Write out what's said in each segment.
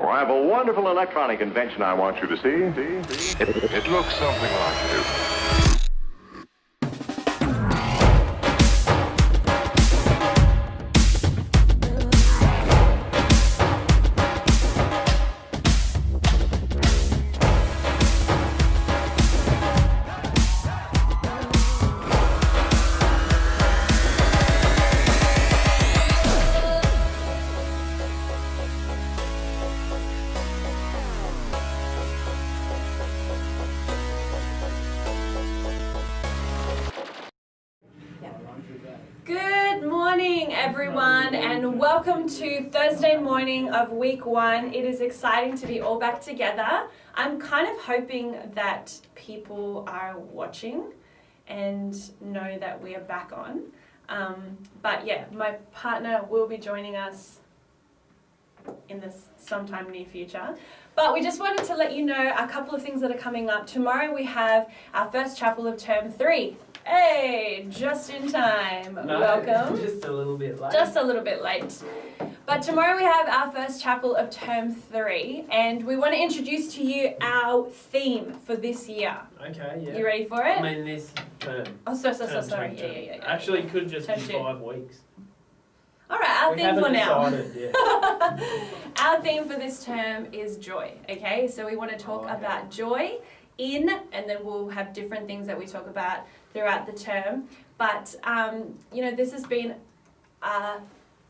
I have a wonderful electronic invention I want you to see. It looks something like this. Good morning, everyone, and welcome to Thursday morning of week 1. It is exciting to be all back together. I'm kind of hoping that people are watching and know that we are back on. But yeah, my partner will be joining us in this sometime near future. But we just wanted to let you know a couple of things that are coming up. Tomorrow we have our first chapel of term 3. Hey, just in time. No, welcome. Just a little bit late. Just a little bit late. But tomorrow we have our first chapel of term 3, and we want to introduce to you our theme for this year. Okay, yeah. You ready for it? I mean, this term. Oh, sorry. Term. Yeah. Actually, it could just Term be 2. 5 weeks. All right, our We theme haven't for now. decided yet. Our theme for this term is joy, okay? So we want to talk about joy and then we'll have different things that we talk about throughout the term. But, this has been a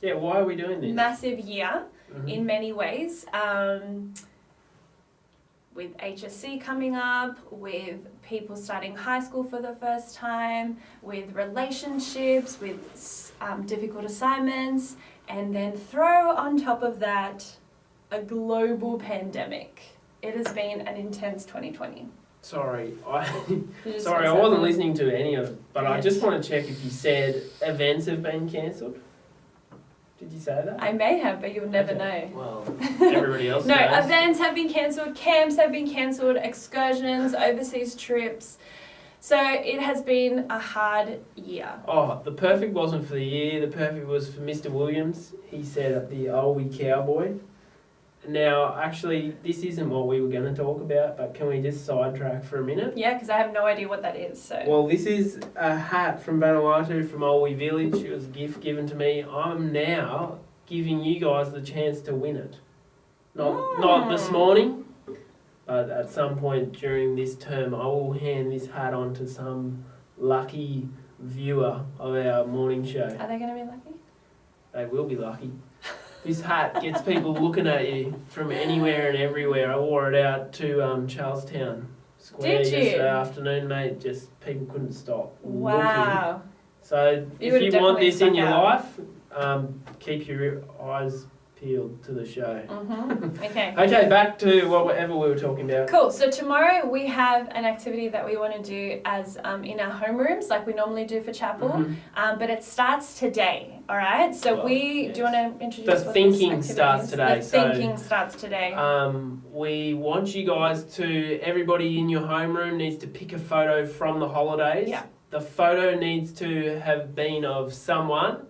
Yeah, why are we doing this? massive year Mhm. in many ways. With HSC coming up, with people starting high school for the first time, with relationships, with difficult assignments, and then throw on top of that a global pandemic. It has been an intense 2020. Sorry, You just I messed wasn't up. listening to any of it, but I just want to check if you said events have been cancelled. Did you say that? I may have, but you'll never Okay. know. Well, everybody else No, knows. events have been cancelled, camps have been cancelled, excursions, overseas trips. So it has been a hard year. Oh, the perfect wasn't for the year. The perfect was for Mr. Williams. He said at the Are We Cowboy. Now, actually, this isn't what we were going to talk about, but can we just sidetrack for a minute? Yeah, because I have no idea what that is. So. Well, this is a hat from Vanuatu from Olwe Village. It was a gift given to me. I'm now giving you guys the chance to win it. Not this morning, but at some point during this term, I will hand this hat on to some lucky viewer of our morning show. Are they going to be lucky? They will be lucky. This hat gets people looking at you from anywhere and everywhere. I wore it out to Charlestown Square Did you? yesterday afternoon, mate. Just people couldn't stop looking. Wow. So You if would've you want definitely this in stuck your out. life, keep your eyes peeled to the show. Okay. Okay, back to whatever we were talking about. Cool. So tomorrow we have an activity that we want to do as in our homerooms, like we normally do for chapel. Mhm. But it starts today. All right. So Well, do yes. you want to introduce The what thinking this activity starts is? today, The so- thinking starts today. We want you guys to, everybody in your homeroom needs to pick a photo from the holidays. Yeah. The photo needs to have been of someone,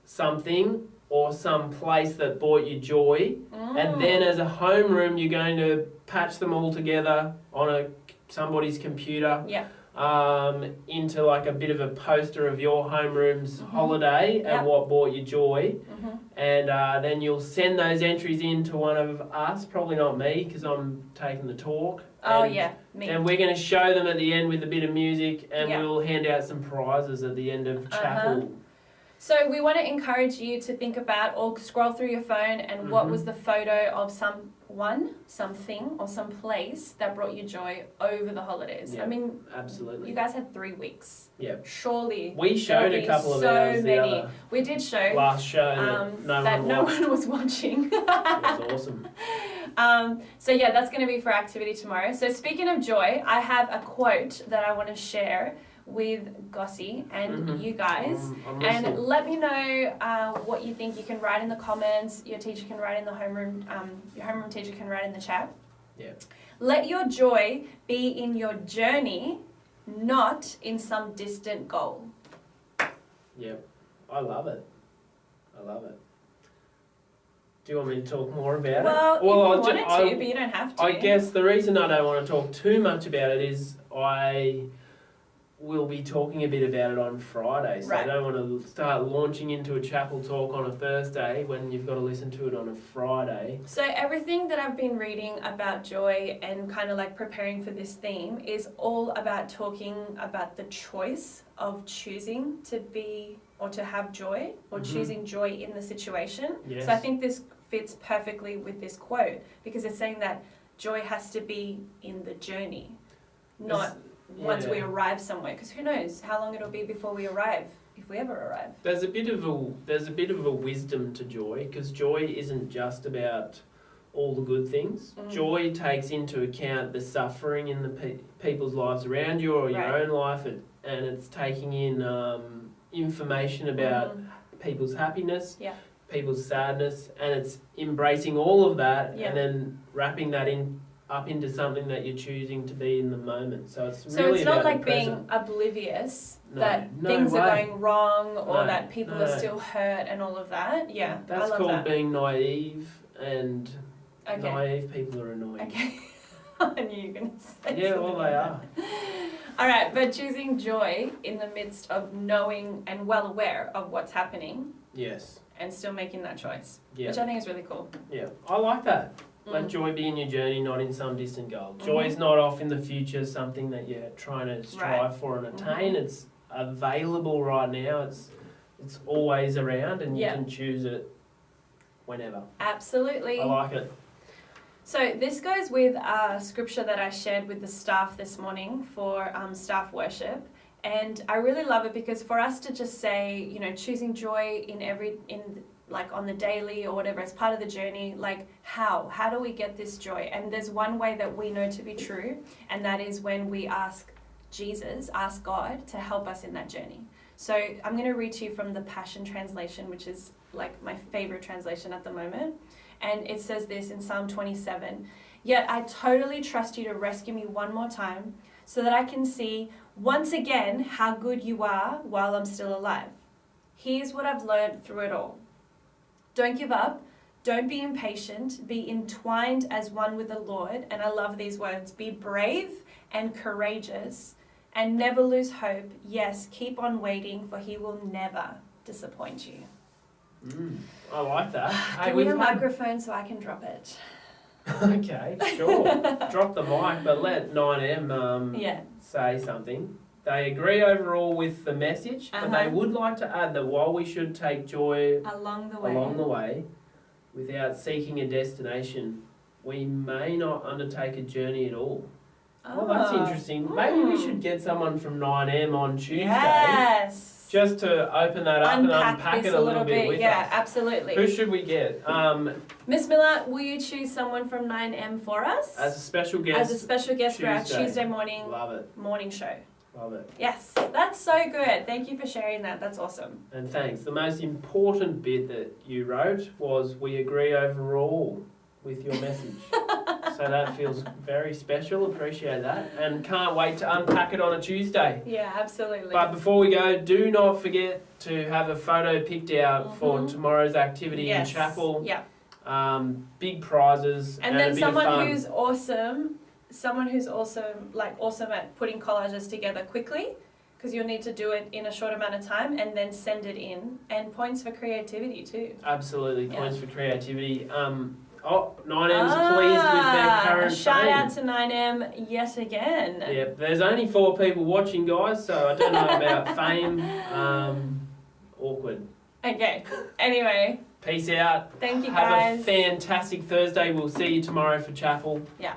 something, or some place that brought you joy. And then as a homeroom, you're going to patch them all together on somebody's computer. Yeah. Into like a bit of a poster of your homeroom's holiday Yep. and what brought you joy. Mhm. And then you'll send those entries in to one of us, probably not me because I'm taking the talk. Oh And- yeah, me. And we're going to show them at the end with a bit of music, and Yeah. we'll hand out some prizes at the end of chapel. So we want to encourage you to think about or scroll through your phone and what Mhm. was the photo of someone, something, or some place that brought you joy over the holidays. Yeah. I mean, Absolutely. you guys had 3 weeks. Yeah. Surely. We showed there'll a be couple of so ours the many. other We did show last show that no watched. one was watching. It was awesome. So yeah, that's going to be for activity tomorrow. So speaking of joy, I have a quote that I want to share with Gossy and Mhm. you guys. I'm And listening. let me know what you think. You can write in the comments. Your teacher can write in the homeroom. Your homeroom teacher can write in the chat. Yeah. Let your joy be in your journey, not in some distant goal. Yeah. I love it. I love it. Do you want me to talk more about Well, it? if you wanted to, but you don't have to. I guess the reason I don't want to talk too much about it is I will be talking a bit about it on Friday. So I don't want to start launching into a chapel talk on a Thursday when you've got to listen to it on a Friday. So everything that I've been reading about joy and kind of like preparing for this theme is all about talking about the choice of choosing to be or to have joy or choosing joy in the situation. Yes. So I think this fits perfectly with this quote because it's saying that joy has to be in the journey, not once we arrive somewhere, because who knows how long it'll be before we arrive, if we ever arrive. There's a bit of a wisdom to joy, because joy isn't just about all the good things. Joy takes into account the suffering in the people's lives around you or your own life, and it's taking in information about people's happiness, people's sadness, and it's embracing all of that and then wrapping that up into something that you're choosing to be in the moment. So it's really not about like the present. being oblivious No things way. are going wrong or that people no. are still hurt and all of that. Yeah, That's I love called that. being naive, and naive people are annoying. Okay. I knew you were going to say something well, they are. All right, but choosing joy in the midst of knowing and well aware of what's happening. Yes. And still making that choice, Yeah. which I think is really cool. Yeah, I like that. Let joy be in your journey, not in some distant goal. Joy is not off in the future, something that you're trying to strive for and attain. It's available right now. It's always around, and you can choose it whenever. Absolutely. I like it. So this goes with a scripture that I shared with the staff this morning for staff worship. And I really love it because for us to just say, you know, choosing joy like on the daily or whatever, as part of the journey, like how do we get this joy? And there's one way that we know to be true, and that is when we ask God to help us in that journey. So I'm going to read to you from the Passion Translation, which is like my favorite translation at the moment. And it says this in Psalm 27, "Yet I totally trust you to rescue me one more time so that I can see once again how good you are while I'm still alive. Here's what I've learned through it all. Don't give up. Don't be impatient. Be entwined as one with the Lord." And I love these words. "Be brave and courageous and never lose hope. Yes, keep on waiting, for he will never disappoint you." I like that. Give me a microphone so I can drop it. Okay, sure. Drop the mic, but let 9M say something. They agree overall with the message, but they would like to add that while we should take joy along the way, without seeking a destination, we may not undertake a journey at all. Well, that's interesting. Maybe we should get someone from 9M on Tuesday. Yes. Just to open that up and unpack it a little bit with us. Yeah, absolutely. Who should we get? Miss Miller, will you choose someone from 9M for us? As a special guest. For our Tuesday morning morning show. Love it. Yes, that's so good. Thank you for sharing that. That's awesome. And thanks. The most important bit that you wrote was "we agree overall" with your message. So that feels very special. Appreciate that. And can't wait to unpack it on a Tuesday. Yeah, absolutely. But before we go, do not forget to have a photo picked out for tomorrow's activity in chapel. Yeah. Big prizes and then a bit of fun. Someone who's also awesome at putting collages together quickly, because you'll need to do it in a short amount of time and then send it in. And points for creativity too. Absolutely, points for creativity. 9M's pleased with their current shout out to 9M yet again. Yeah, there's only 4 people watching, guys, so I don't know about fame. Awkward. Okay, anyway. Peace out. Thank you, guys. Have a fantastic Thursday. We'll see you tomorrow for chapel. Yeah.